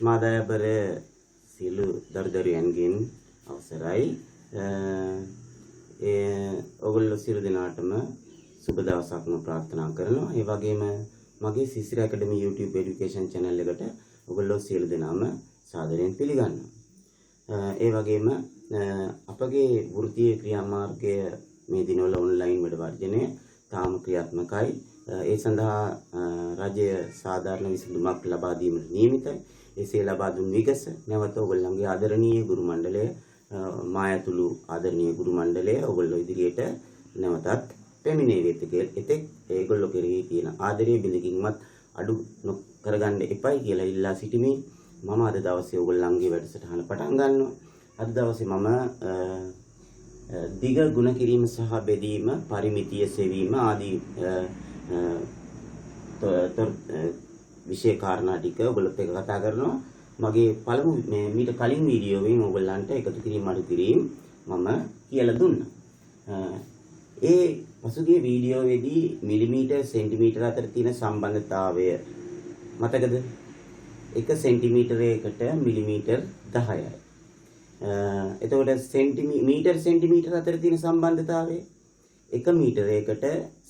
මාදායබර සියලු දරුදරුවන්ගෙන් අවසරයි. ඔයගොල්ලෝ සියලු දෙනාටම සුබ දවසක්ම ප්‍රාර්ථනා කරනවා. ඒ වගේම මගේ සිසිර ඇකඩමි YouTube education channel එකට ඔයගොල්ලෝ සියලු දෙනාම සාදරයෙන් පිළිගන්නවා. ඒ වගේම අපගේ වෘත්තීය ක්‍රියාමාර්ගය මේ දිනවල ඔන්ලයින් වැඩ වර්ජනය තාම ක්‍රියාත්මකයි. ඒ සඳහා රජය සාධාරණ විසඳුමක් ලබා දීමට නියමිතයි. එසේ ලබා දුන් විගස නැවත ඔයගොල්ලන්ගේ ආදරණීය ගුරු මණ්ඩලය මා ඇතුළු ආදරණීය ගුරු මණ්ඩලය ඔයගොල්ලෝ ඉදිරියට නැවතත් පැමිණේ වෙත එතෙක් ඒගොල්ලෝ කෙරෙහි තියෙන ආදරය බිඳකින්වත් අඩු කරගන්න එපයි කියලා ඉල්ලා සිටිමින් මම අද දවසේ ඔයගොල්ලන්ගේ වැඩසටහන පටන් ගන්නවා. අද දවසේ මම දිග ගුණ කිරීම සහ බෙදීම පරිමිතිය සෙවීම ආදී විශේෂ කාරණා ටික ඔයගොල්ලොත් එක්ක කතා කරනවා. මගේ පළමු මීට කලින් වීඩියෝවෙන් ඔයගොල්ලන්ට එකතු කිරීම අඩු කිරීම මම කියලා දුන්නා. ඒ පසුගිය වීඩියෝවේදී මිලිමීටර් සෙන්ටිමීටර අතර තියෙන සම්බන්ධතාවය මතකද? 1 සෙන්ටිමීටරයකට මිලිමීටර් 10යි. එතකොට සෙන්ටිමීටර අතර තියෙන සම්බන්ධතාවය 1 මීටරයකට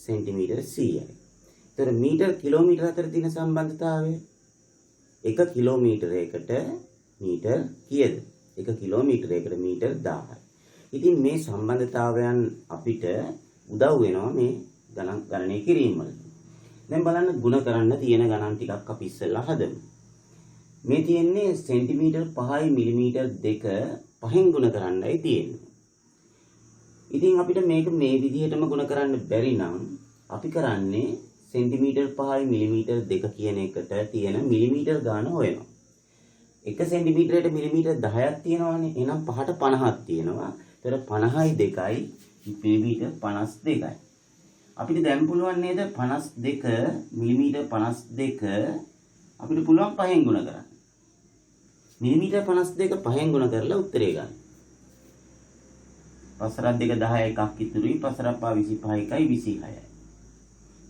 සෙන්ටිමීටර 100යි. එතකොට මීටර් කිලෝමීටර අතර තියෙන සම්බන්ධතාවය 1 කිලෝමීටරයකට මීටර් කීයද? 1 කිලෝමීටරයකට මීටර් 1000යි. ඉතින් මේ සම්බන්ධතාවයන් අපිට උදව් වෙනවා මේ ගණනය කිරීම වලදී. දැන් බලන්න ಗುಣ කරන්න තියෙන ගණන් ටිකක් අපි ඉස්සෙල්ලා හදමු. මේ තියෙන්නේ සෙන්ටිමීටර් 5යි මිලිමීටර් 2 පහෙන් ಗುಣ කරන්නයි තියෙන්නේ. ඉතින් අපිට මේක මේ විදිහටම ಗುಣ කරන්න බැරි නම් අපි කරන්නේ සෙන්ටිමීටර් 5යි මිලිමීටර් 2 කියන එකට තියෙන මිලිමීටර් ගාන හොයනවා. 1 සෙන්ටිමීටරයට මිලිමීටර් 10ක් තියෙනවානේ. එහෙනම් 5ට 50ක් තියෙනවා. ඒතර 50යි 2යි මිලිමීටර් 52යි. අපිට දැන් පුළුවන් නේද 52 මිලිමීටර් 52 අපිට පුළුවන් පහෙන් ගුණ කරන්න. මිලිමීටර් 52 පහෙන් ගුණ කරලා උත්තරේ ගන්න. පසරක් 2 10 එකක් ඉතුරුයි. පසරක් 25 එකයි 26යි.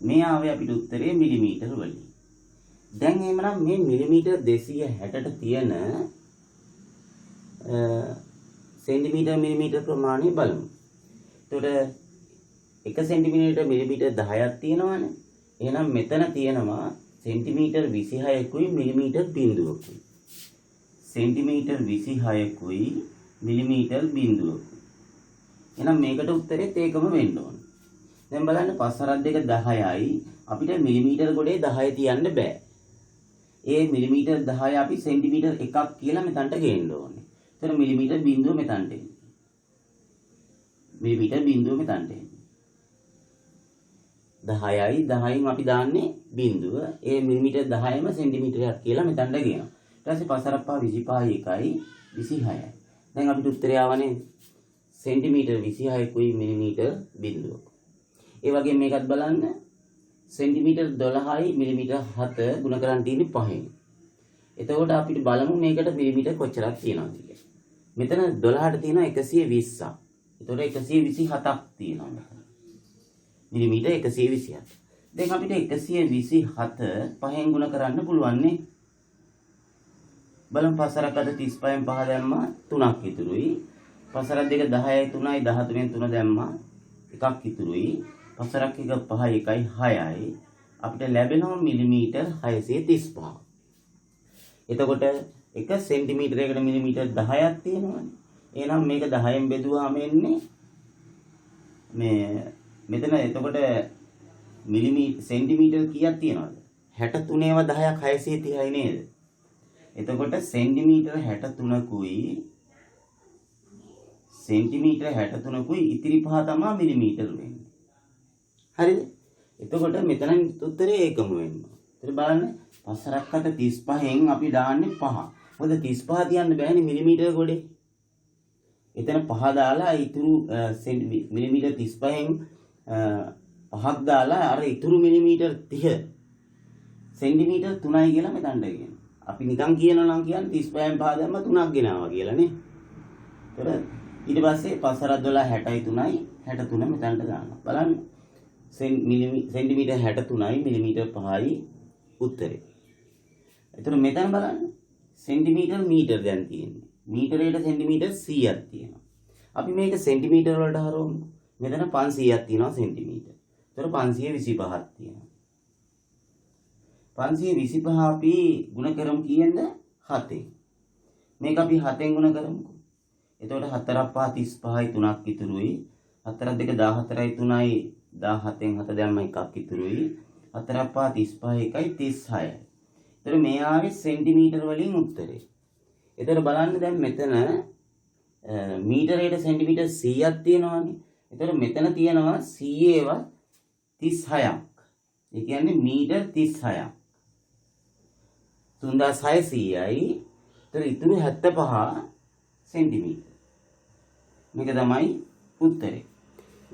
මේ ආවේ අපිට උත්තරේ මිලිමීටර වලින්. දැන් එහෙමනම් මේ මිලිමීටර් 260ට තියෙන සෙන්ටිමීටර මිලිමීටර ප්‍රමාණය බලමු. එතකොට 1 සෙන්ටිමීටර මිලිමීටර 10ක් තියෙනවානේ. එහෙනම් මෙතන තියෙනවා සෙන්ටිමීටර් 26කුයි මිලිමීටර් 0.කුයි. සෙන්ටිමීටර් 26කුයි මිලිමීටර් 0.කුයි. එහෙනම් මේකට උත්තරෙත් ඒකම වෙන්න ඕන. දැන් බලන්න 5 10යි අපිට මිලිමීටර ගොඩේ 10 තියන්න බෑ. ඒ මිලිමීටර් 10 අපි සෙන්ටිමීටර් 1ක් කියලා මෙතනට ගේන්න ඕනේ. එතන මිලිමීටර් බිඳුව මෙතනට එන්නේ. මිලිමීටර් බිඳුව මෙතනට එන්නේ. 10යි 10න් අපි දාන්නේ බිඳුව. ඒ මිලිමීටර් 10ම සෙන්ටිමීටරයක් කියලා මෙතනට ගේනවා. ඊට පස්සේ 5 25 1යි 26යි. දැන් අපිට උත්තරය ආවනේ සෙන්ටිමීටර් 26කුයි මිලිමීටර් බිඳුව. ඒ වගේ මේකත් බලන්න සෙන්ටිමීටර් 12යි මිලිමීටර් 7 ගුණ කරන් තියෙන්නේ 5න්. එතකොට අපිට බලමු මේකට මිලිමීටර් කොච්චරක් තියෙනවද කියලා. මෙතන 12ට තියෙනවා 120ක්. එතකොට 127ක් තියෙනවා මෙතන. මිලිමීටර් 127. දැන් අපිට 127 පහෙන් ගුණ කරන්න පුළුවන් නේ. බලමු පසරක් අද 35න් 5 දැම්මා 3ක් ඉතුරුයි. පසරක් 2 10යි 3යි 13න් 3 දැම්මා එකක් ඉතුරුයි. පසරක් 1 5යි 1යි 6යි. අපිට ලැබෙනවා මිලිමීටර් 635. එතකොට 1 සෙන්ටිමීටරයකට මිලිමීටර් 10ක් තියෙනවානේ. එහෙනම් මේක 10න් බෙදුවාම එන්නේ මෙතන එතකොට සෙන්ටිමීටර් කීයක් තියෙනවද? 63 10ක් 630යි නේද? එතකොට සෙන්ටිමීටර් 63කුයි ඉතිරි පහ තමයි මිලිමීටර් වෙන්නේ. හරිද? එතකොට මෙතන උත්තරේ ඒකම වෙනවා. ඉතින් බලන්න පසරක් අත 35න් අපි දාන්නේ 5. මොකද 35 තියන්න බෑනේ මිලිමීටර ගොඩේ. එතන 5 දාලා ඉතුරු මිලිමීටර 35න් 5ක් දාලා අර ඉතුරු මිලිමීටර 30 සෙන්ටිමීටර 3යි කියලා මෙතනට කියනවා. අපි නිකන් කියනවා නම් කියන්නේ 35න් 5 දැම්ම 3ක් ගෙනාවා කියලා නේ. ඒතර ඊට පස්සේ පසරක් 12 63යි 63 මෙතනට දානවා. බලන්න සෙන්ටිමීටර 63යි මිලිමීටර 5යි උත්තරේ. එතකොට මෙතන බලන්න සෙන්ටිමීටර් මීටර් දැන් තියෙන්නේ. මීටරයට සෙන්ටිමීටර් 100ක් තියෙනවා. අපි මේක සෙන්ටිමීටර වලට හරවමු. මෙතන 500ක් තියෙනවා සෙන්ටිමීටර. ඒතර 525ක් තියෙනවා. 525 අපි ගුණ කරමු කියන්න 7ෙන්. මේක අපි 7ෙන් ගුණ කරමුකෝ. එතකොට 4 5 35යි 3ක් ඉතුරුයි. 4 2 14යි 3යි 17න් 7 දැම්ම එකක් ඉතුරුයි. 4 5 35 1යි 36යි. එතකොට මේ ආවේ සෙන්ටිමීටර වලින් උත්තරේ. එතකොට බලන්න දැන් මෙතන මීටරයට සෙන්ටිමීටර් 100ක් තියෙනවානේ. එතකොට මෙතන තියෙනවා 100 36ක්. ඒ කියන්නේ මීටර් 36ක්. 3600යි. එතකොට ඉතුරු 75 සෙන්ටිමීටර. මේක තමයි උත්තරේ.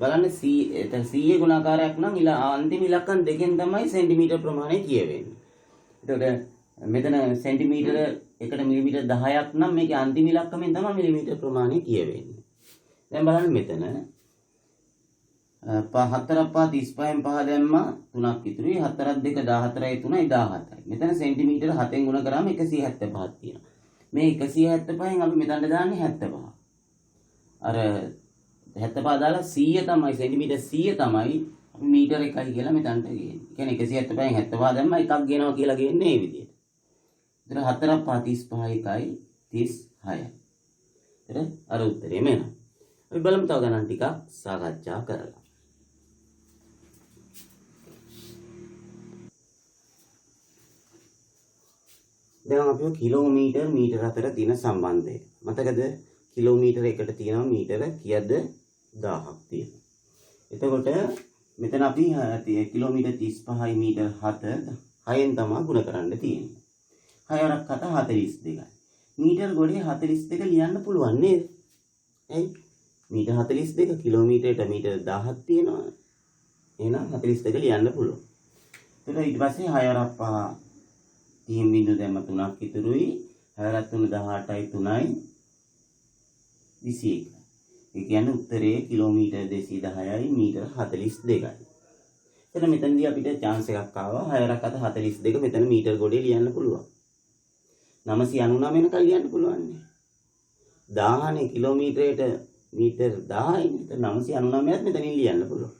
බලන්න 100 ගුණාකාරයක් නම් අන්තිම ඉලක්කම් දෙකෙන් තමයි සෙන්ටිමීටර ප්‍රමාණය කියවෙන්නේ. එතකොට මෙතන සෙන්ටිමීටර එකට මිලිමීටර 10ක් නම් මේකේ අන්තිම ඉලක්කමෙන් තමයි මිලිමීටර ප්‍රමාණය කියවෙන්නේ. දැන් බලන්න මෙතන 4 35න් 5 දැම්මා 3ක් ඉතුරුයි. 4 2 14යි 3යි 17යි. මෙතන සෙන්ටිමීටර 7ෙන් ගුණ කරාම 175ක් තියෙනවා. මේ 175න් අපි මෙතනට දාන්නේ 75. අර 75 දාලා 100 තමයි සෙන්ටිමීටර 100 තමයි අපි මීටර 1යි කියලා මෙතනට ගේන්නේ. කියන්නේ 175න් 75 දැම්ම එකක් ගේනවා කියලා ගේන්නේ මේ විදිහට. එතන 4 35 1යි 36යි. එතන අර උත්තරේ මෙන්න. අපි බලමු තව ගණන් ටිකක් සාකච්ඡා කරලා. දැන් අපි කිලෝමීටර් මීටර අතර තියෙන සම්බන්ධය. මතකද? කිලෝමීටර එකට තියෙනවා මීටර කීයද? 1000ක් තියෙනවා. එතකොට මෙතන අපි කිලෝමීටර් 35යි මීටර 7 6ෙන් තමයි ගුණ කරන්න තියෙන්නේ. 6 වරක් 7 42යි. මීටර ගොඩේ 42 ලියන්න පුළුවන් නේද? ඇයි? මීටර 42 කිලෝමීටරයට මීටර 1000ක් තියෙනවා. එහෙනම් 42 ලියන්න පුළුවන්. එතකොට ඊට පස්සේ 6 වරක් 5 30 බිඳු දැම්ම 3ක් ඉතුරුයි. 6 වරක් 3 18යි 3යි 21. ඒ කියන්නේ උත්තරේ කිලෝමීටර් 210යි මීටර 42යි. එතන මෙතනදී අපිට chance එකක් ආවා 6 වරක් 7 42 මෙතන මීටර ගොඩේ ලියන්න පුළුවන්. 999 වෙනකල් ලියන්න පුළුවන් නේ. 1000නේ කිලෝමීටරයට මීටර 1000යි. එතන 999ත් මෙතනින් ලියන්න පුළුවන්.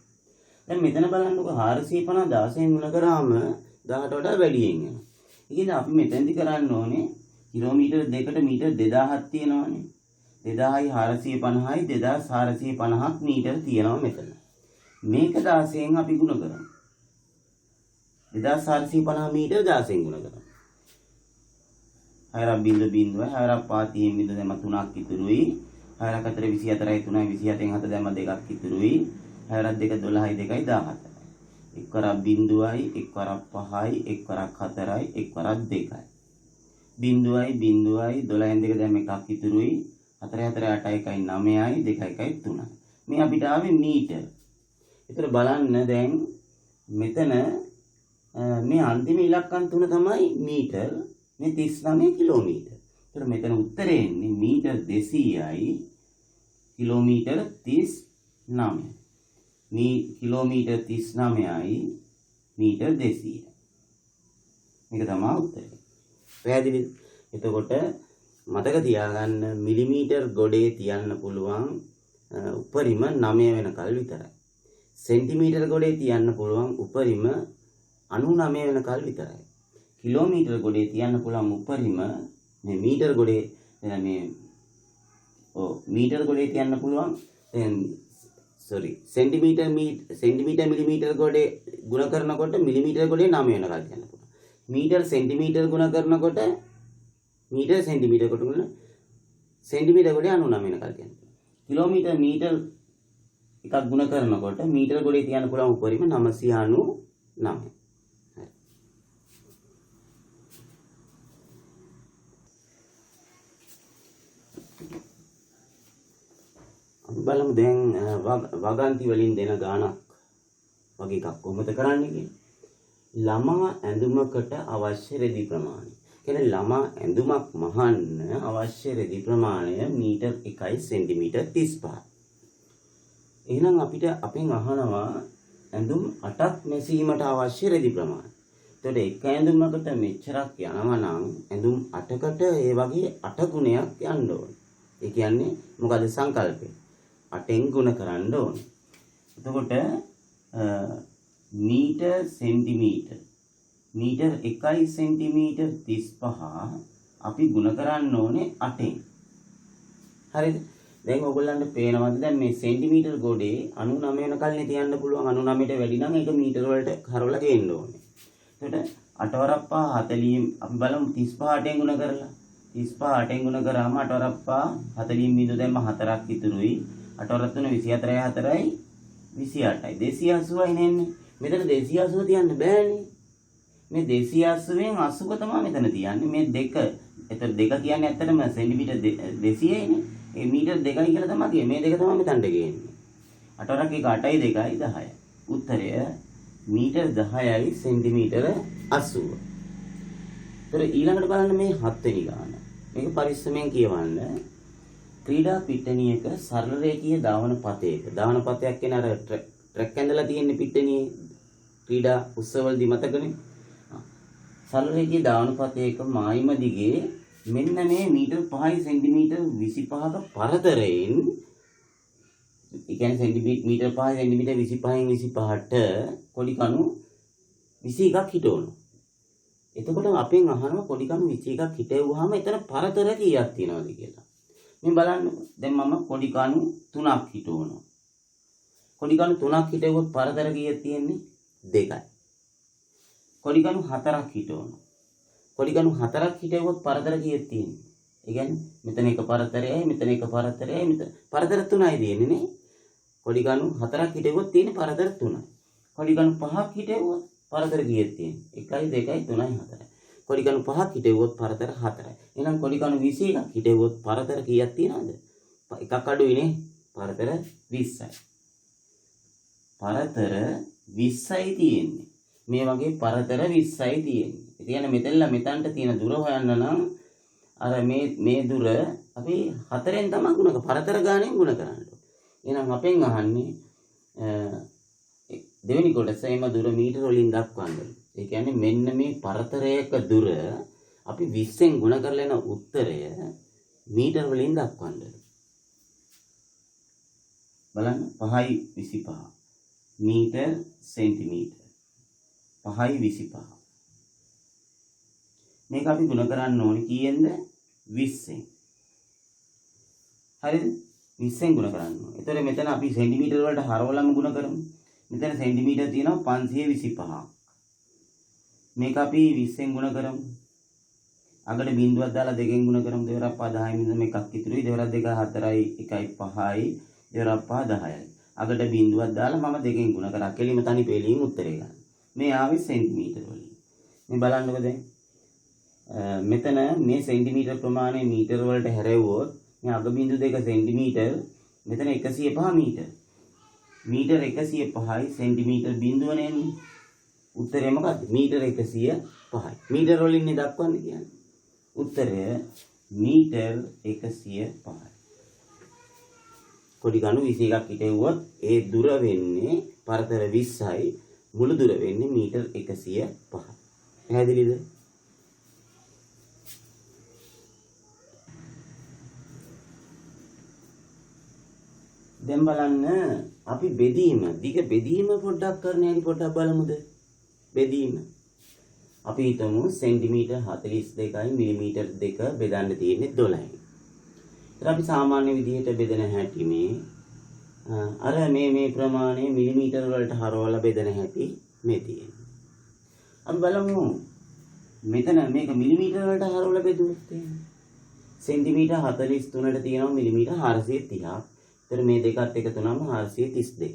දැන් මෙතන බලන්නකො 450 16න් ගුණ කරාම 1000ට වඩා වැඩියෙන් එනවා. ඒ කියන්නේ අපි මෙතෙන්දි කරන්න ඕනේ කිලෝමීටර දෙකට මීටර 2000ක් තියෙනවානේ. 2000යි 450යි 2450ක් මීටර තියෙනවා මෙතන. මේක 16න් අපි ගුණ කරමු. 2450 මීටර 16න් ගුණ කරමු. 6 බිඳු බිඳුව 6 පාතියෙන් බිඳු දැම්ම 3ක් ඉතුරුයි. 6 4 24යි 3යි 27න් 7 දැම්ම 2ක් ඉතුරුයි. 6 2 12යි 2යි 17යි. 1 වරක් බිඳුවයි 1 වරක් 5යි 1 වරක් 4යි 1 වරක් 2යි. බිඳුවයි බිඳුවයි 12න් 2 දැම්ම එකක් ඉතුරුයි. 4 4 8යි 9යි 2යි 3යි. මේ අපිට ආවේ මීටර. ඒතර බලන්න දැන් මෙතන මේ අන්තිම ඉලක්කම් තුන තමයි මීටර. මේ 39 කිලෝමීටර. ඒතර මෙතන උත්තරේ එන්නේ මීටර 200යි කිලෝමීටර 39. මේ කිලෝමීටර 39යි මීටර 200යි. මේක තමයි උත්තරේ. පැහැදිලිද? එතකොට මතක තියාගන්න මිලිමීටර් ගොඩේ තියන්න පුළුවන් උපරිම 9 වෙනකල් විතරයි. සෙන්ටිමීටර් ගොඩේ තියන්න පුළුවන් උපරිම 99 වෙනකල් විතරයි. කිලෝමීටර් ගොඩේ තියන්න පුළුවන් උපරිම මේ මීටර් ගොඩේ මීටර් ගොඩේ තියන්න පුළුවන් සෙන්ටිමීටර් මිලිමීටර් ගොඩේ ගුණ කරනකොට මිලිමීටර් ගොඩේ 9 වෙනකල් තියන්න පුළුවන්. මීටර් සෙන්ටිමීටර් ගුණ කරනකොට මීටර් සෙන්ටිමීටර් කොට ගුණ සෙන්ටිමීටර් ගොඩේ 99 වෙනකල් තියන්න පුළුවන්. කිලෝමීටර් මීටර් එකක් ගුණ කරනකොට මීටර් ගොඩේ තියන්න පුළුවන් උපරිම 999. බලමු දැන් වගන්ති වලින් දෙන ගාණක් වගේ එකක් කොහොමද කරන්නේ කියලා. ළමා ඇඳුමකට අවශ්‍ය රෙදි ප්‍රමාණය. කියන්නේ ළමා ඇඳුමක් මහන්න අවශ්‍ය රෙදි ප්‍රමාණය මීටර් 1යි සෙන්ටිමීටර් 35. එහෙනම් අපිට අපෙන් අහනවා ඇඳුම් 8ක් මැසීමට අවශ්‍ය රෙදි ප්‍රමාණය. එතකොට එක ඇඳුමකට මෙච්චරක් යනවා නම් ඇඳුම් 8කට ඒ වගේ 8 ගුණයක් යන්න ඕනේ. ඒ කියන්නේ මොකද සංකල්පය? 8ෙන් ගුණ කරන්න ඕනේ. එතකොට මීටර් සෙන්ටිමීටර් මීටර් 1 සෙන්ටිමීටර් 35 අපි ගුණ කරන්න ඕනේ 8ෙන්. හරිද? දැන් ඔයගොල්ලන්ට පේනවද දැන් මේ සෙන්ටිමීටර් ගොඩේ 99 වෙනකල්නේ තියන්න පුළුවන්. 99ට වැඩි නම් ඒක මීටර වලට හරවලා ගේන්න ඕනේ. එතකොට 8 වරක් 5 40 අපි බලමු 35 8ෙන් ගුණ කරලා. 35 8ෙන් ගුණ කරාම 8 වරක් 5 40 බිඳු දැම්ම 4ක් ඉතුරුයි. 8 වරක් 3 24යි 4යි 28යි 280යි නෙන්නේ. මෙතන 280 තියන්න බෑනේ. මේ 280න් 80 තමයි මෙතන තියන්නේ. මේ දෙක. එතකොට දෙක කියන්නේ ඇත්තටම සෙන්ටිමීටර් 200යිනේ. ඒ මීටර් 2යි කියලා තමයි කියන්නේ. මේ දෙක තමයි මෙතනට ගේන්නේ. 8 වරක් 1 8යි 2යි 10යි. උත්තරය මීටර් 10යි සෙන්ටිමීටර 80. ඒතර ඊළඟට බලන්න මේ 7 වෙනි ගාන. මේක පරිස්සමෙන් කියවන්න. ක්‍රීඩා පිට්ටනියක සරල රේඛීය ධාවන පතයක. ධාවන පතයක් කියන්නේ අර ට්‍රැක් ඇඳලා තියෙන පිට්ටනියේ ක්‍රීඩා උත්සවවලදී මතකනේ. සරල රේඛීය ධාවන පතයක මායිම දිගේ මෙන්න මේ මීටර් 5 සෙන්ටිමීටර් 25ක පරතරයෙන් ඒ කියන්නේ සෙන්ටිමීටර් 5 සෙන්ටිමීටර් 25න් 25ට කොඩි කණු 21ක් හිටවනවා. එතකොට අපෙන් අහනවා කොඩි කණු 21ක් හිටවුවාම එතන පරතර කීයක් තියෙනවද කියලා. මේ බලන්නකො. දැන් මම කොඩි කණු 3ක් හිටවනවා. කොඩි කණු 3ක් හිටවුවොත් පරතර කීයක් තියෙන්නේ? 2යි. කොඩි කණු 4ක් හිටවනවා. කොඩි කණු 4ක් හිටවුවොත් පරතර කීයක් තියෙන්නේ? ඒ කියන්නේ මෙතන එක පරතරයයි මෙතන එක පරතරයයි මෙතන පරතර 3යි තියෙන්නේ නේ. කොඩි කණු 4ක් හිටවුවොත් තියෙන්නේ පරතර 3යි. කොඩි කණු 5ක් හිටවුවොත් පරතර කීයක් තියෙන්නේ? 1යි 2යි 3යි 4යි. කොඩි කණු 5ක් හිටවුවොත් පරතර 4යි. එහෙනම් කොඩි කණු 21ක් හිටවුවොත් පරතර කීයක් තියෙනවද? එකක් අඩුයිනේ. පරතර 20යි. පරතර 20යි තියෙන්නේ. මේ වගේ පරතර 20යි තියෙන්නේ. ඒ කියන්නේ මෙතනලා මෙතනට තියෙන දුර හොයන්න නම් අර මේ දුර අපි 4ෙන් තමයි ගුණ පරතර ගානෙන් ගුණ කරන්න ඕනේ. එහෙනම් අපෙන් අහන්නේ දෙවෙනි කොටස එම දුර මීටර වලින් දක්වන්න. ඒ කියන්නේ මෙන්න මේ පරතරයක දුර අපි 20ෙන් ගුණ කරලා එන උත්තරය මීටර වලින් දක්වන්න. බලන්න 5යි 25 මීටර සෙන්ටිමීටර 5යි 25 මේක අපි ගුණ කරන්න ඕනේ කීයෙන්ද 20ෙන්. හරිද? 20ෙන් ගුණ කරන්න ඕනේ. එතකොට මෙතන අපි සෙන්ටිමීටර වලට හරවලම ගුණ කරමු. මෙතන සෙන්ටිමීටර තියෙනවා 525ක්. මේක අපි 20ෙන් ගුණ කරමු. අගට බිංදුවක් දාලා දෙකෙන් ගුණ කරමු. දෙවරක් 5 10 මිනිහ එකක් ඉතුරුයි. දෙවරක් 2 4යි 1යි 5යි. දෙවරක් 5 10යි. අගට බිංදුවක් දාලා මම දෙකෙන් ගුණ කරා. කෙලිම තනි පෙළින් උත්තරේ ගන්න. මේ ආවේ සෙන්ටිමීටර වලින්. මේ බලන්නකෝ දැන්. මෙතන මේ සෙන්ටිමීටර ප්‍රමාණය මීටර වලට හැරෙව්වොත් මේ අග බිංදු දෙක සෙන්ටිමීටර මෙතන 105 මීටර. මීටර 105යි සෙන්ටිමීටර බිංදුව නෙන්නේ. උත්තරේ මොකද්ද? මීටර 105යි. මීටර වලින් නේ දක්වන්නේ කියන්නේ. උත්තරය මීටර 105යි. කොඩි කණු 21ක් හිටෙව්වොත් ඒ දුර වෙන්නේ පරතර 20යි. මුළු දුර වෙන්නේ මීටර 105යි. පැහැදිලිද? දැන් බලන්න අපි බෙදීම දිග බෙදීම පොඩ්ඩක් කරන්න යනි පොඩ්ඩක් බලමුද? බෙදීම අපි හිතමු සෙන්ටිමීටර 42යි මිලිමීටර 2 බෙදන්න තියෙන්නේ 12යි. ඒත් අපි සාමාන්‍ය විදිහට බෙදෙන හැටි මේ අර මේ ප්‍රමාණය මිලිමීටර වලට හරවලා බෙදෙන හැටි මේ තියෙන්නේ. අපි බලමු මෙතන මේක මිලිමීටර වලට හරවලා බෙදුවොත් සෙන්ටිමීටර 43ට තියෙනවා මිලිමීටර 430ක්. ඒතර මේ දෙකත් එකතු වුණාම 432යි.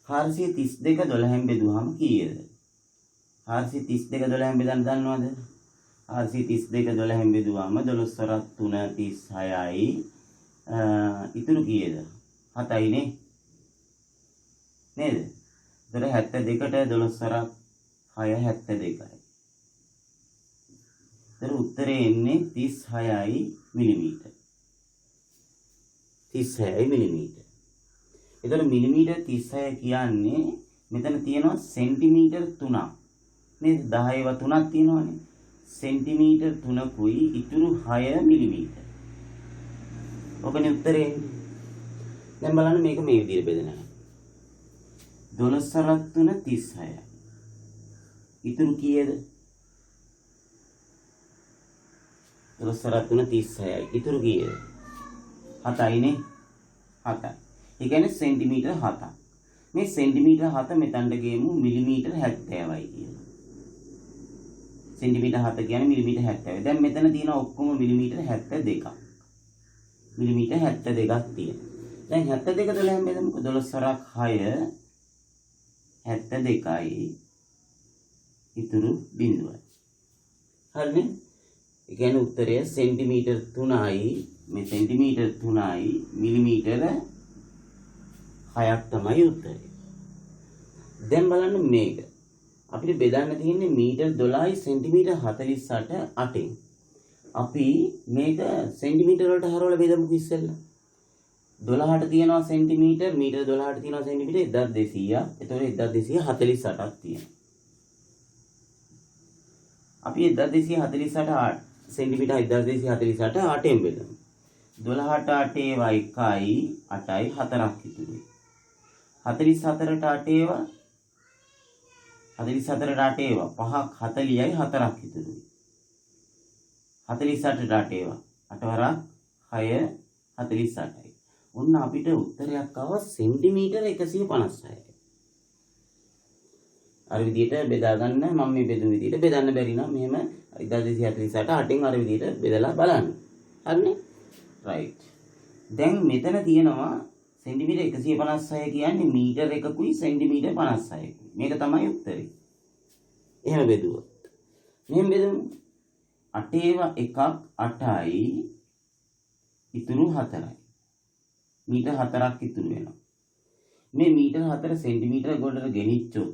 432 12න් බෙදුවාම කීයද? 432 12න් බෙදන්න දන්නවද? 432 12න් බෙදුවාම 12 වරක් 3 36යි. ඉතුරු කීයද? 7යිනේ. නේද? ඒතර 72ට 12 වරක් 6 72යි. ඒතර උත්තරේ එන්නේ 36යි මිලිමීටර. 36යි මිලිමීටර. එතකොට මිලිමීටර 36 කියන්නේ මෙතන තියෙනවා සෙන්ටිමීටර 3ක්. නේද? 10 3ක් තියෙනවානේ. සෙන්ටිමීටර් 3කුයි ඉතුරු 6 මිලිමීටර. ඔකනේ උත්තරේ. දැන් බලන්න මේක මේ විදිහට බෙදෙනවා. 12 3 36. ඉතුරු කීයද? 12 3 36යි. ඉතුරු කීයද? 7යිනේ. 7යි. ඒ කියන්නේ සෙන්ටිමීටර 7ක්. මේ සෙන්ටිමීටර 7 මෙතනට ගෙමු මිලිමීටර 70යි කියලා. සෙන්ටිමීටර 7 කියන්නේ මිලිමීටර 70යි. දැන් මෙතන තියෙන ඔක්කොම මිලිමීටර 72ක්. මිලිමීටර 72ක් තියෙනවා. දැන් 72 12න් බෙදමුකෝ. 12 6 72යි. ඉතුරු බිඳුවයි. හරිනේ? ඒ කියන්නේ උත්තරය සෙන්ටිමීටර 3යි. මේ සෙන්ටිමීටර 3යි මිලිමීටර 6ක් තමයි උත්තරේ. දැන් බලන්න මේක. අපිට බෙදන්න තියෙන්නේ මීටර් 12යි සෙන්ටිමීටර 48 8න්. අපි මේක සෙන්ටිමීටර වලට හරවලා බෙදමුකෝ ඉස්සෙල්ලා. 12ට තියෙනවා සෙන්ටිමීටර, මීටර 12ට තියෙනවා සෙන්ටිමීටර 1200ක්. එතකොට 1248ක් තියෙනවා. අපි 1248 සෙන්ටිමීටර 1248 8න් බෙදමු. 12ට 8 ඒවා 1යි 8යි 4ක් ඉතුරුයි. 44ට 8 ඒවා 5ක් 40යි 4ක් ඉතුරුයි. 48ට 8 ඒවා 8 වරක් 6 48යි. ඔන්න අපිට උත්තරයක් ආවා සෙන්ටිමීටර 156යි. අර විදිහට බෙදා ගන්න මම මේ බෙදුණු විදිහට බෙදන්න බැරි නම් මෙහෙම 1248 8න් අර විදිහට බෙදලා බලන්න. හරිනේ? රයිට්. දැන් මෙතන තියෙනවා සෙන්ටිමීටර 156 කියන්නේ මීටර එකකුයි සෙන්ටිමීටර 56කුයි. මේක තමයි උත්තරේ. එහෙම බෙදුවොත්. මෙහෙම බෙදමු. 8 ඒවා 1ක් 8යි ඉතුරු 4යි. මීටර 4ක් ඉතුරු වෙනවා. මේ මීටර 4 සෙන්ටිමීටර ගොඩට ගෙනිච්චොත්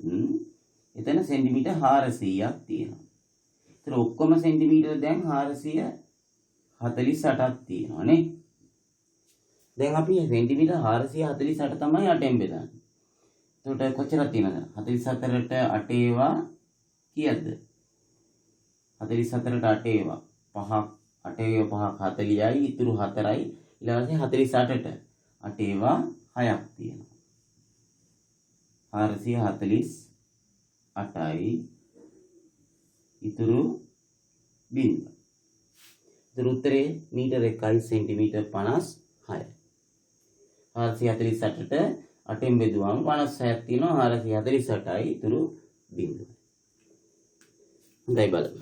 එතන සෙන්ටිමීටර 400ක් තියෙනවා. ඒතර ඔක්කොම සෙන්ටිමීටර දැන් 448ක් තියෙනවා නේ. දැන් අපි සෙන්ටිමීටර 448 තමයි 8ෙන් බෙදන්නේ. එතකොට කොච්චරක් තියෙනවද? 44ට 8 ඒවා කීයද? 44ට 8 ඒවා 5ක් 8 ඒවා 5ක් 40යි ඉතුරු 4යි. ඊළඟට 48ට 8 ඒවා 6ක් තියෙනවා. 448යි ඉතුරු බිඳුව. ඒතර උත්තරේ මීටර 1යි සෙන්ටිමීටර 56යි. 448ට 8ෙන් බෙදුවම 56ක් තියෙනවා. 448යි ඉතුරු බිඳුව. හොඳයි බලන්න.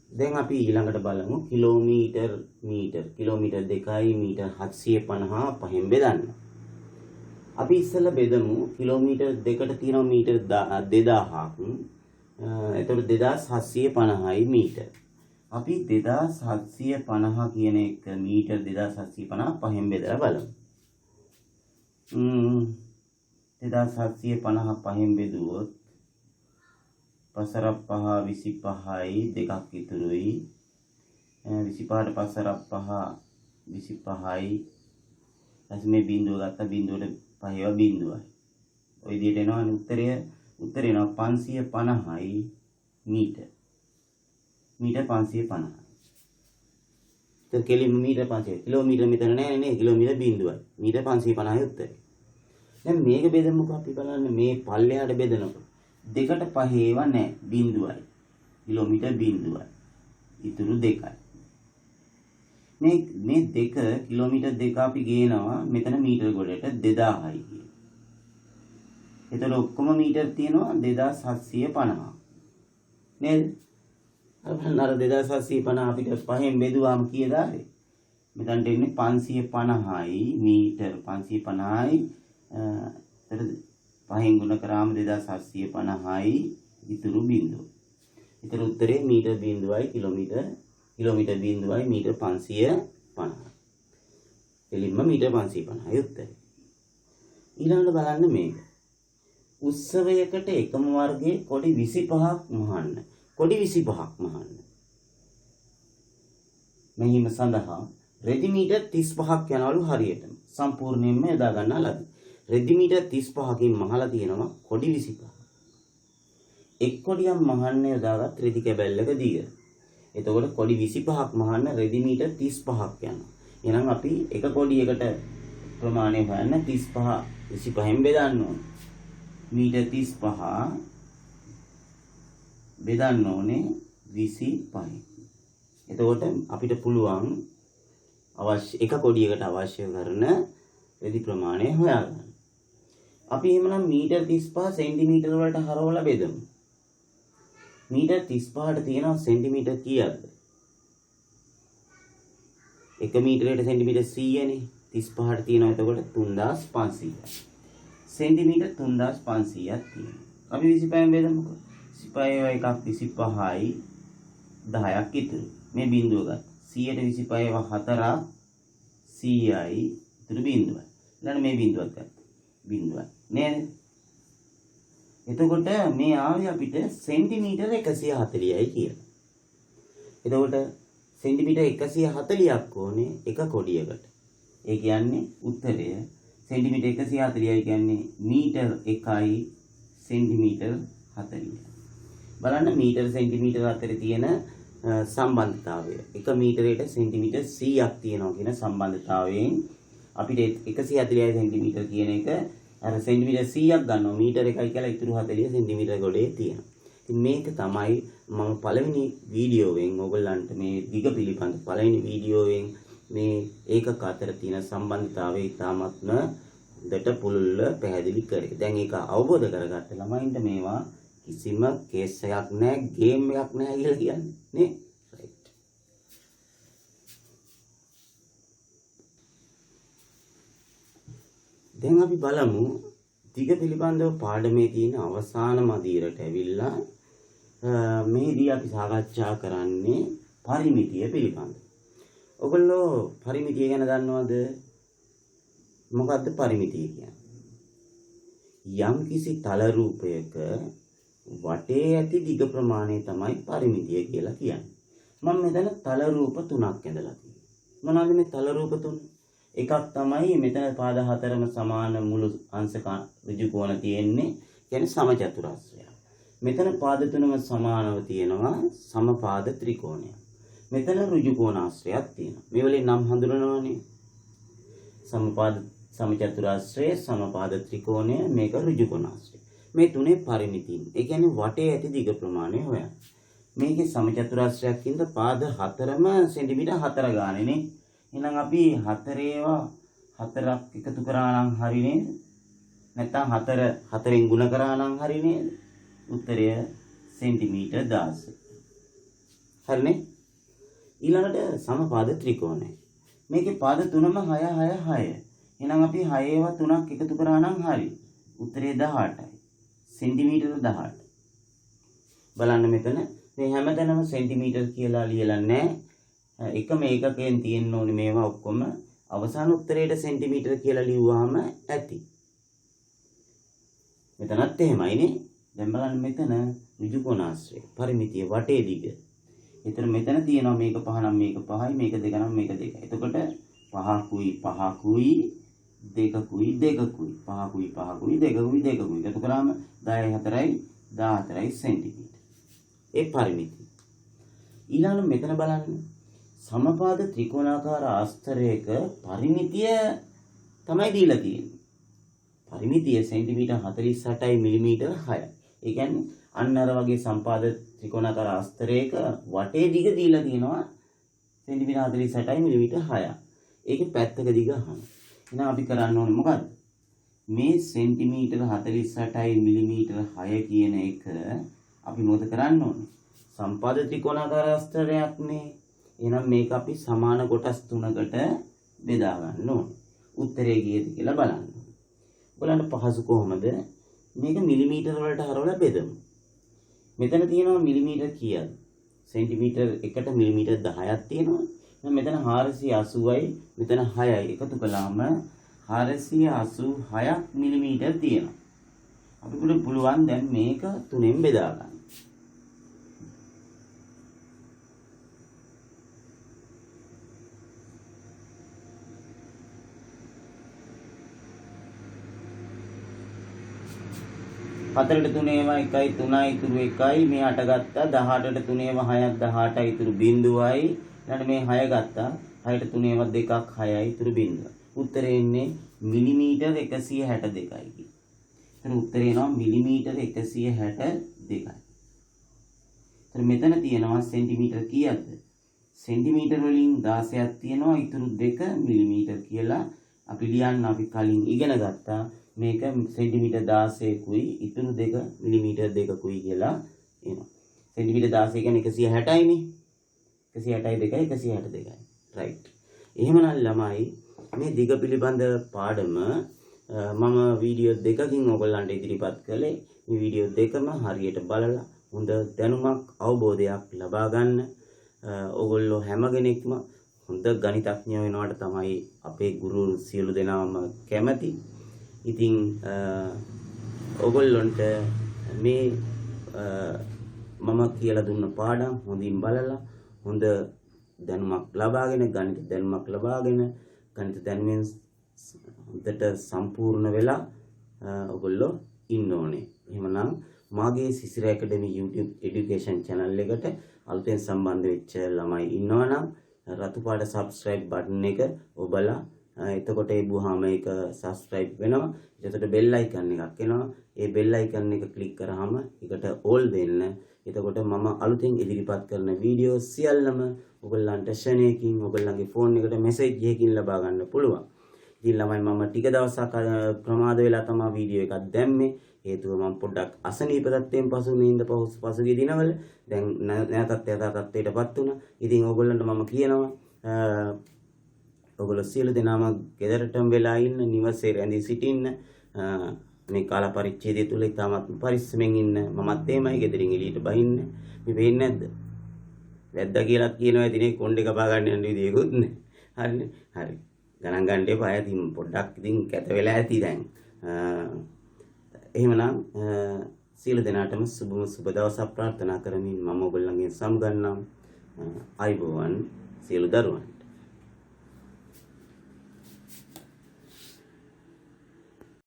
දැන් අපි ඊළඟට බලමු කිලෝමීටර් මීටර්. කිලෝමීටර් 2යි මීටර් 750 පහෙන් බෙදන්න. අපි ඉස්සෙල්ලා බෙදමු කිලෝමීටර් 2ට තියෙනවා මීටර් 2000ක්. එතකොට 2750යි මීටර. අපි 2750 කියන එක මීටර් 2750 පහෙන් බෙදලා බලමු. 2750 පහෙන් බෙදුවොත් පසරක් 5 25යි දෙකක් ඉතුරුයි. 25ට පසරක් 5 25යි. ඊට මේ බිඳුව ගත්ත බිඳුවට පහේව බිඳුවයි. ඔය විදිහට එනවා උත්තරේ එනවා 550යි මීටර. මීටර 550. ඒක කෙලින්ම මීටර 500. කිලෝමීටර මෙතන නෑ නේ. කිලෝමීටර බිඳුවයි. මීටර 550යි උත්තරේ. දැන් මේක බෙදමුකෝ අපි බලන්න මේ පල්ලෙහාට බෙදනකොට. දෙකට පහේව නැහැ බිඳුවයි. කිලෝමීටර් බිඳුවයි. ඉතුරු 2යි. මේ 2 කිලෝමීටර් 2 අපි ගේනවා මෙතන මීටර ගොඩට 2000යි කියන. එතකොට ඔක්කොම මීටර තියෙනවා 2750. නේද? අර 2750 අපිට පහෙන් බෙදුවාම කීයද ආවේ? මෙතනට එන්නේ 550යි මීටර 550යි පහෙන් ගුණ කරාම 2750යි ඉතුරු බිඳුව. ඊතර උත්තරේ මීටර බිඳුවයි කිලෝමීටර බිඳුවයි මීටර 550. එලින්ම මීටර 550යි උත්තරේ. ඊළඟට බලන්න මේක. උත්සවයකට එකම වර්ගයේ කොඩි 25ක් මහන්න. කොඩි 25ක් මහන්න. මෙහිම සඳහා රෙදි මීටර 35ක් යනවලු හරියටම. සම්පූර්ණයෙන්ම යදා ගන්නා ලදී. රෙදි මීටර් 35කින් මහලා තියෙනවා කොඩි 25. එක් කොඩියක් මහන්න යොදාගත් රෙදි කැබැල්ලක දිග. එතකොට කොඩි 25ක් මහන්න රෙදි මීටර් 35ක් යනවා. එහෙනම් අපි එක කොඩියකට ප්‍රමාණය හොයන්න 35 25න් බෙදන්න ඕනේ. මීටර් 35 බෙදන්න ඕනේ 25න්. එතකොට අපිට පුළුවන් අවශ්‍ය එක කොඩියකට අවශ්‍ය කරන රෙදි ප්‍රමාණය හොයාගන්න. අපි එහෙමනම් මීටර් 35 සෙන්ටිමීටර වලට හරවලා බෙදමු. මීටර් 35ට තියෙනවා සෙන්ටිමීටර කීයක්ද? 1 මීටරයට සෙන්ටිමීටර 100නේ. 35ට තියෙනවා එතකොට 3500. සෙන්ටිමීටර 3500ක් තියෙනවා. අපි 25න් බෙදමුකෝ. 25 එකක් 25යි 10ක් ඉතුරු. මේ බිඳුව ගන්න. 100ට 25 4ක් 100යි ඉතුරු බිඳුවයි. ඊළඟ මේ බිඳුවක් ගන්න. බිඳුවයි. නේද? එතකොට මේ ආවේ අපිට සෙන්ටිමීටර 140යි කියලා. එතකොට සෙන්ටිමීටර 140ක් ඕනේ එක කොඩියකට. ඒ කියන්නේ උත්තරය සෙන්ටිමීටර 140යි කියන්නේ මීටර 1යි සෙන්ටිමීටර 40. බලන්න මීටර සෙන්ටිමීටර අතරේ තියෙන සම්බන්ධතාවය. 1 මීටරයට සෙන්ටිමීටර 100ක් තියෙනවා කියන සම්බන්ධතාවයෙන් අපිට 140යි සෙන්ටිමීටර කියන එක අර සෙන්ටිමීටර 100ක් ගන්නවා මීටර 1යි කියලා ඉතුරු 40 සෙන්ටිමීටර ගොඩේ තියෙනවා. ඉතින් මේක තමයි මම පළවෙනි වීඩියෝවෙන් ඔයගොල්ලන්ට මේ දිග පිළිබඳ පළවෙනි වීඩියෝවෙන් මේ ඒකක අතර තියෙන සම්බන්ධතාවය ඉතාමත්ම හොඳට පුළුල්ව පැහැදිලි කරේ. දැන් ඒක අවබෝධ කරගත්ත ළමයින්ට මේවා කිසිම කේස් එකක් නැහැ, ගේම් එකක් නැහැ කියලා කියන්නේ නේ. රයිට්. දැන් අපි බලමු දිග පිළිබඳව පාඩමේ තියෙන අවසාන මදිරට ඇවිල්ලා මේදී අපි සාකච්ඡා කරන්නේ පරිමිතිය පිළිබඳව. ඔයගොල්ලෝ පරිමිතිය ගැන දන්නවද? මොකද්ද පරිමිතිය කියන්නේ? යම්කිසි තල රූපයක වටේ ඇති දිග ප්‍රමාණය තමයි පරිමිතිය කියලා කියන්නේ. මම මෙතන තල රූප තුනක් ඇඳලා තියෙනවා. මොනවාද මේ තල රූප තුන? එකක් තමයි මෙතන පාද හතරම සමාන මුළු අංශක ඍජු කෝණ තියෙන්නේ. කියන්නේ සමචතුරස්‍රය. මෙතන පාද තුනම සමානව තියෙනවා සමපාද ත්‍රිකෝණය. මෙතන ඍජු කෝණාශ්‍රයක් තියෙනවා. මේ වලින් නම් හඳුනනවානේ. සමපාද සමචතුරාශ්‍රය, සමපාද ත්‍රිකෝණය, මේක ඍජු කෝණාශ්‍රය. මේ තුනේ පරිමිතිය. ඒ කියන්නේ වටේ ඇති දිග ප්‍රමාණය හොයන්න. මේකේ සමචතුරාශ්‍රයක් ඉඳ පාද හතරම සෙන්ටිමීටර් 4 ගානේ. එහෙනම් අපි හතරක් එකතු කරා නම් හරි නේද? නැත්නම් හතරෙන් ගුණ කරා නම් හරි නේද? උත්තරය සෙන්ටිමීටර් 16. හරිනේ? ඊළඟට සමපාද ත්‍රිකෝණය. මේකේ පාද තුනම 6 6 6. එහෙනම් අපි 6 ඒවා 3ක් එකතු කරා නම් හරි. උත්තරය 18යි. සෙන්ටිමීටර 18. බලන්න මෙතන මේ හැමතැනම සෙන්ටිමීටර් කියලා ලියලා නැහැ. එකම ඒකකයෙන් තියෙන්න ඕනේ මේවා ඔක්කොම. අවසාන උත්තරයට සෙන්ටිමීටර කියලා ලිව්වහම ඇති. මෙතනත් එහෙමයිනේ. දැන් බලන්න මෙතන ඍජු කෝණාශ්‍රය පරිමිතිය වටේ දිග. එතන මෙතන තියෙනවා මේක 5 නම් මේක 5යි, මේක 2 නම් මේක 2යි. එතකොට 5කුයි 5කුයි 2කුයි 2කුයි 5කුයි 5කුයි 2කුයි 2කුයි එකතු කරාම 10යි 4යි 14යි සෙන්ටිමීටර. ඒ පරිමිතිය. ඊළඟ මෙතන බලන්න සමපාද ත්‍රිකෝණාකාර ආස්තරයක පරිමිතිය තමයි දීලා තියෙන්නේ. පරිමිතිය සෙන්ටිමීටර 48යි මිලිමීටර 6යි. ඒ කියන්නේ අන්න අර වගේ සම්පාද ත්‍රිකෝණාකාර ආස්තරයක වටේ දිග දීලා තියෙනවා සෙන්ටිමීටර 48යි මිලිමීටර 6යි. ඒකේ පැත්තක දිග අහනවා. එහෙනම් අපි කරන්න ඕනේ මොකද්ද? මේ සෙන්ටිමීටර 48යි මිලිමීටර 6 කියන එක අපි මොකද කරන්න ඕනේ? සම්පාද ත්‍රිකෝණාකාර ආස්තරයක්නේ. එහෙනම් මේක අපි සමාන කොටස් තුනකට බෙදා ගන්න ඕනේ. උත්තරේ කීයද කියලා බලන්න. බලන්න පහසු කොහොමද? මේක මිලිමීටර වලට හරවලා බෙදමු. මෙතන තියෙනවා මිලිමීටර කීයද? සෙන්ටිමීටර එකට මිලිමීටර 10ක් තියෙනවා. මෙතන 480යි මෙතන 6යි එකතු කළාම 486ක් මිලිමීටර තියෙනවා. අපිට පුළුවන් දැන් මේක තුනෙන් බෙදා ගන්න. 4ට 3 ඒවා 1යි 3යි ඉතුරු 1යි මේ 8 ගත්තා 18ට 3 ඒවා 6ක් 18යි ඉතුරු 0යි ඊළඟට මේ 6 ගත්තා 6ට 3 ඒවා 2ක් 6යි ඉතුරු 0. උත්තරේ එන්නේ මිලිමීටර් 162යි කියලා. එතන උත්තරේ එනවා මිලිමීටර් 162යි. එතන මෙතන තියෙනවා සෙන්ටිමීටර් කීයක්ද? සෙන්ටිමීටර් වලින් 16ක් තියෙනවා ඉතුරු 2 මිලිමීටර් කියලා අපි ලියන්න අපි කලින් ඉගෙන ගත්තා. මේක සෙන්ටිමීටර් 16කුයි ඉතුරු 2 මිලිමීටර් 2කුයි කියලා එනවා. සෙන්ටිමීටර් 16 කියන්නේ 160යි නේ. 162යි 162යි. රයිට්. එහෙමනම් ළමයි මේ දිග පිළිබඳ පාඩම මම වීඩියෝ දෙකකින් ඔයගොල්ලන්ට ඉදිරිපත් කළේ. මේ වීඩියෝ දෙකම හරියට බලලා හොඳ දැනුමක් අවබෝධයක් ලබා ගන්න. ඔයගොල්ලෝ හැම කෙනෙක්ම හොඳ ගණිතඥයෝ වෙනවට තමයි අපේ ගුරු සියලු දෙනාම කැමති. ඉතින් ඔයගොල්ලන්ට මේ මම කියලා දුන්න පාඩම් හොඳින් බලලා හොඳ දැනුමක් ලබාගෙන ගණිත දැනුමක් ලබාගෙන ගණිත දැනුමෙන් හොඳට සම්පූර්ණ වෙලා ඔයගොල්ලෝ ඉන්න ඕනේ. එහෙමනම් මාගේ සිසිර ඇකඩමි YouTube education channel එකට අලුතෙන් සම්බන්ධ වෙච්ච ළමයි ඉන්නවනම් රතු පාට subscribe button එක ඔබලා එතකොට ඒ බුවාම ඒක subscribe වෙනවා. එතකොට bell icon එකක් එනවා. ඒ bell icon එක click කරාම ඒකට all දෙන්න. එතකොට මම අලුතෙන් ඉදිරිපත් කරන වීඩියෝ සියල්ලම ඔයගොල්ලන්ට ෂණයකින් ඔයගොල්ලන්ගේ ෆෝන් එකට මැසේජ් එකකින් ලබා ගන්න පුළුවන්. ඉතින් ළමයි මම ටික දවසක් ප්‍රමාද වෙලා තමයි වීඩියෝ එකක් දැම්මේ. හේතුව මම පොඩ්ඩක් අසනීප තත්ත්වයෙන් පසු නින්ද පසුගිය දිනවල දැන් නැවතත් යථා තත්ත්වයටපත් වුණා. ඉතින් ඕගොල්ලන්ට මම කියනවා ඔයගොල්ලෝ සියලු දෙනාම ගෙදරටම වෙලා ඉන්න, නිවසේ රැඳී සිටින්න. මේ කාල පරිච්ඡේදය තුල ඉතාමත් පරිස්සමෙන් ඉන්න. මමත් එමයයි ගෙදරින් එළියට බහින්න. මේ වෙන්නේ නැද්ද? වැද්දා කියලා කියනවා ඉතින් කොණ්ඩේ කපා ගන්න යන විදියකුත් නෑ. හරිනේ. හරි. ගණන් ගන්න එපා. ඉතින් පොඩ්ඩක් ඉතින් කැත වෙලා ඇති දැන්. එහෙමනම් සියලු දෙනාටම සුබ දවසක් ප්‍රාර්ථනා කරමින් මම ඔයගොල්ලන්ගෙන් සමුගන්නම්. ආයුබෝවන් සියලු දරුවන්ට.